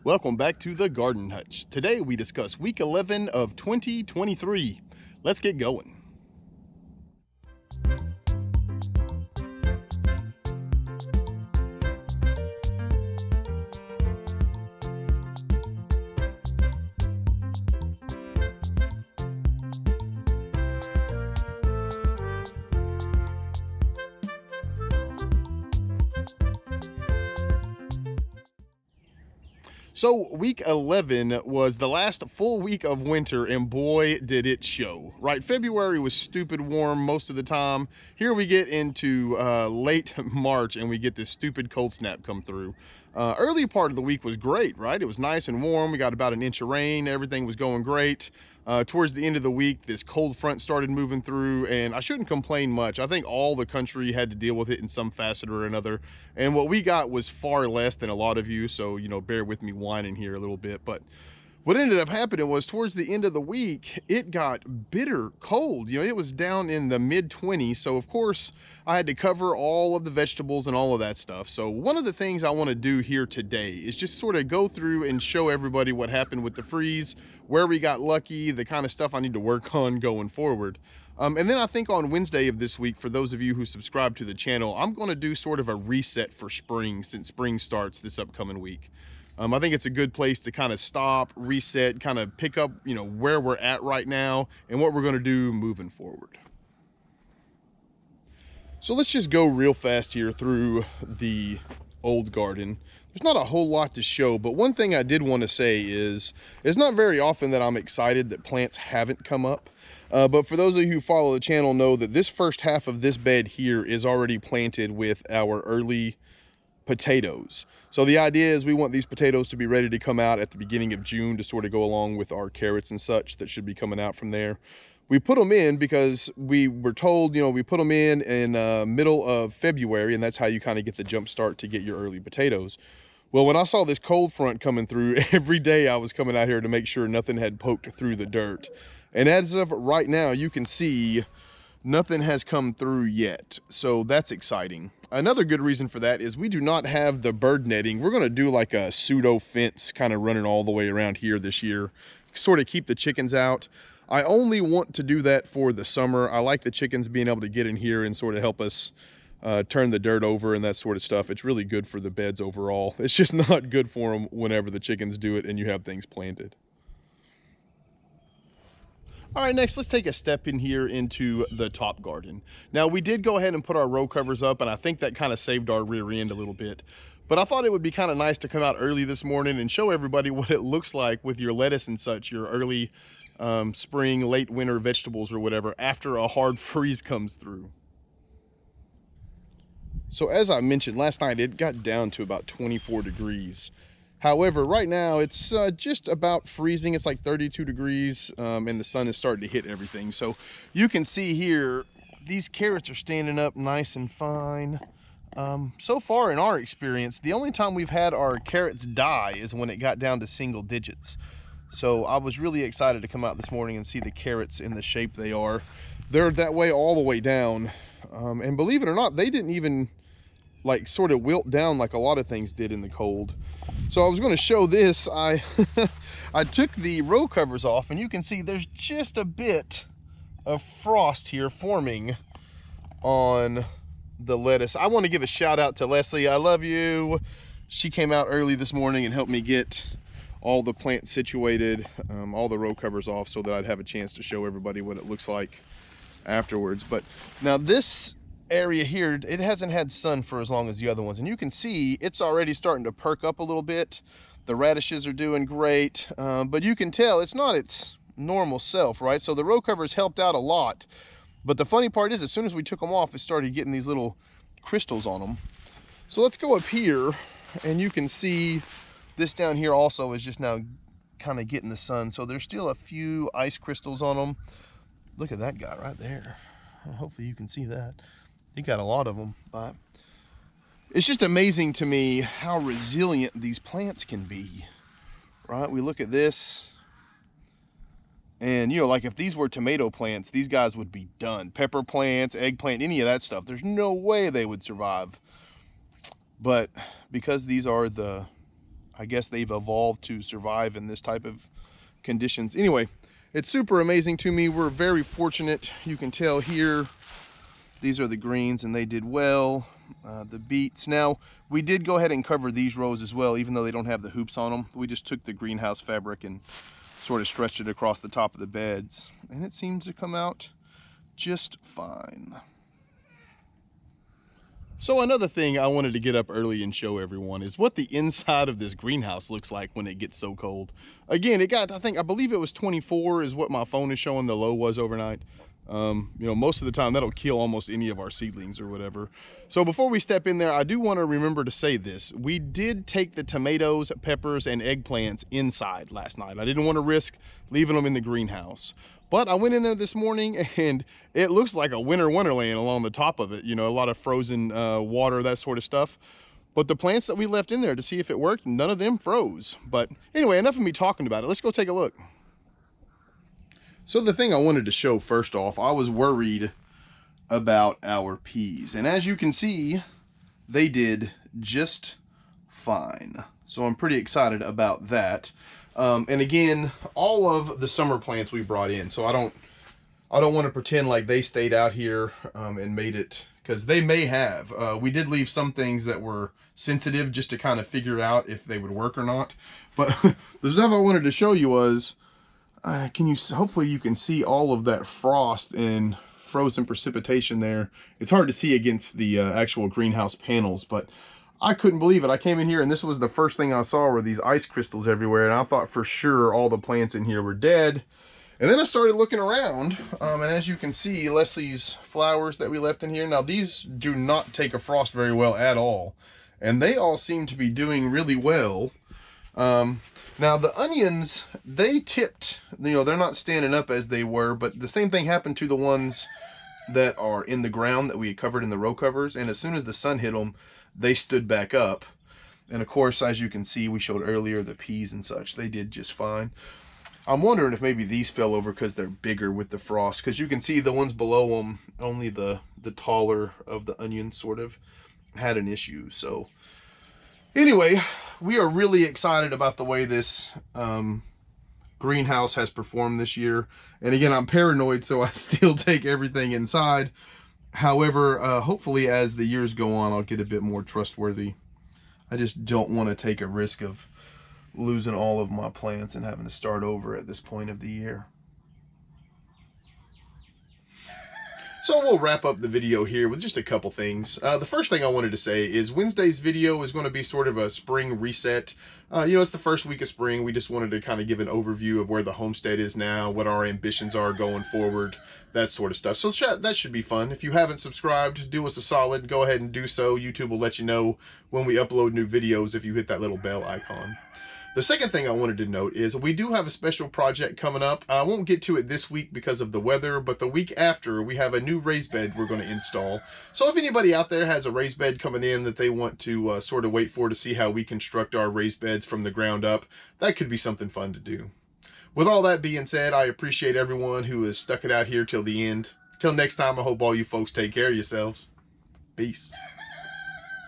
Welcome back to the Garden Hutch. Today we discuss week 11 of 2023. Let's get going. So week 11 was the last full week of winter, and boy did it show, right? February was stupid warm most of the time. Here we get into late March and we get this stupid cold snap come through. Early part of the week was great, right? It was nice and warm. We got about an inch of rain. Everything was going great. Towards the end of the week, this cold front started moving through, and I shouldn't complain much. I think all the country had to deal with it in some facet or another. And what we got was far less than a lot of you. So, bear with me whining here a little bit. But what ended up happening was towards the end of the week, it got bitter cold. It was down in the mid 20s. So of course I had to cover all of the vegetables and all of that stuff. So one of the things I want to do here today is just sort of go through and show everybody what happened with the freeze, where we got lucky, the kind of stuff I need to work on going forward. And then I think on Wednesday of this week, for those of you who subscribe to the channel, I'm going to do sort of a reset for spring since spring starts this upcoming week. I think it's a good place to kind of stop, reset, kind of pick up, where we're at right now and what we're going to do moving forward. So let's just go real fast here through the old garden. There's not a whole lot to show, but one thing I did want to say is it's not very often that I'm excited that plants haven't come up. But for those of you who follow the channel know that this first half of this bed here is already planted with our early potatoes. So the idea is we want these potatoes to be ready to come out at the beginning of June to sort of go along with our carrots and such that should be coming out from there. We put them in because we were told, we put them in middle of February, and that's how you kind of get the jump start to get your early potatoes. Well, when I saw this cold front coming through, every day I was coming out here to make sure nothing had poked through the dirt. And as of right now, you can see nothing has come through yet. So that's exciting. Another good reason for that is we do not have the bird netting. We're going to do like a pseudo fence kind of running all the way around here this year, sort of keep the chickens out. I only want to do that for the summer. I like the chickens being able to get in here and sort of help us turn the dirt over and that sort of stuff. It's really good for the beds overall. It's just not good for them whenever the chickens do it and you have things planted. All right, next let's take a step in here into the top garden. Now we did go ahead and put our row covers up, and I think that kind of saved our rear end a little bit. But I thought it would be kind of nice to come out early this morning and show everybody what it looks like with your lettuce and such, your early spring, late winter vegetables or whatever after a hard freeze comes through. So as I mentioned last night, it got down to about 24 degrees. However, right now it's just about freezing. It's like 32 degrees and the sun is starting to hit everything. So you can see here, these carrots are standing up nice and fine. So far in our experience, the only time we've had our carrots die is when it got down to single digits. So I was really excited to come out this morning and see the carrots in the shape they are. They're that way all the way down. And believe it or not, they didn't even like sort of wilt down like a lot of things did in the cold. So I was going to show this. I took the row covers off, and you can see there's just a bit of frost here forming on the lettuce. I want to give a shout out to Leslie. I love you. She came out early this morning and helped me get all the plants situated, all the row covers off, so that I'd have a chance to show everybody what it looks like afterwards. But now this area here, it hasn't had sun for as long as the other ones, and you can see it's already starting to perk up a little bit. The radishes are doing great, but you can tell it's not its normal self, right? So the row covers helped out a lot, but the funny part is as soon as we took them off, it started getting these little crystals on them. So let's go up here, and you can see this down here also is just now kind of getting the sun, so there's still a few ice crystals on them. Look at that guy right there. Hopefully you can see that. He got a lot of them, but it's just amazing to me how resilient these plants can be, right? We look at this, and like if these were tomato plants, these guys would be done. Pepper plants, eggplant, any of that stuff, there's no way they would survive. But because these are the I guess they've evolved to survive in this type of conditions. Anyway, it's super amazing to me. We're very fortunate. You can tell here, these are the greens and they did well. The beets. Now, we did go ahead and cover these rows as well, even though they don't have the hoops on them. We just took the greenhouse fabric and sort of stretched it across the top of the beds. And it seems to come out just fine. So another thing I wanted to get up early and show everyone is what the inside of this greenhouse looks like when it gets so cold. Again, it got, I believe it was 24 is what my phone is showing the low was overnight. You know, most of the time that'll kill almost any of our seedlings or whatever. So before we step in there, I do want to remember to say this. We did take the tomatoes, peppers, and eggplants inside last night. I didn't want to risk leaving them in the greenhouse. But I went in there this morning and it looks like a winter wonderland along the top of it. You know, a lot of frozen water, that sort of stuff. But the plants that we left in there to see if it worked, none of them froze. But anyway, enough of me talking about it. Let's go take a look. So the thing I wanted to show first off, I was worried about our peas. And as you can see, they did just fine. So I'm pretty excited about that. And again, all of the summer plants we brought in. So I don't want to pretend like they stayed out here and made it, because they may have. We did leave some things that were sensitive just to kind of figure out if they would work or not. But the stuff I wanted to show you was, hopefully you can see all of that frost and frozen precipitation there. It's hard to see against the actual greenhouse panels, but I couldn't believe it. I came in here and this was the first thing I saw were these ice crystals everywhere, and I thought for sure all the plants in here were dead. And then I started looking around, and as you can see, Leslie's flowers that we left in here, now these do not take a frost very well at all, and they all seem to be doing really well. Now the onions, they tipped, you know, they're not standing up as they were, but the same thing happened to the ones that are in the ground that we covered in the row covers, and as soon as the sun hit them, they stood back up. And of course, as you can see, we showed earlier the peas and such, they did just fine. I'm wondering if maybe these fell over because they're bigger with the frost, because you can see the ones below them, only the taller of the onions sort of had an issue. So anyway, we are really excited about the way this greenhouse has performed this year. And again, I'm paranoid, so I still take everything inside. However, hopefully as the years go on, I'll get a bit more trustworthy. I just don't want to take a risk of losing all of my plants and having to start over at this point of the year. So we'll wrap up the video here with just a couple things. The first thing I wanted to say is Wednesday's video is going to be sort of a spring reset. You know, it's the first week of spring. We just wanted to kind of give an overview of where the homestead is now, what our ambitions are going forward, that sort of stuff. So that should be fun. If you haven't subscribed, do us a solid. Go ahead and do so. YouTube will let you know when we upload new videos if you hit that little bell icon. The second thing I wanted to note is we do have a special project coming up. I won't get to it this week because of the weather, but the week after we have a new raised bed we're going to install. So if anybody out there has a raised bed coming in that they want to sort of wait for to see how we construct our raised beds from the ground up, that could be something fun to do. With all that being said, I appreciate everyone who has stuck it out here till the end. Till next time, I hope all you folks take care of yourselves. Peace.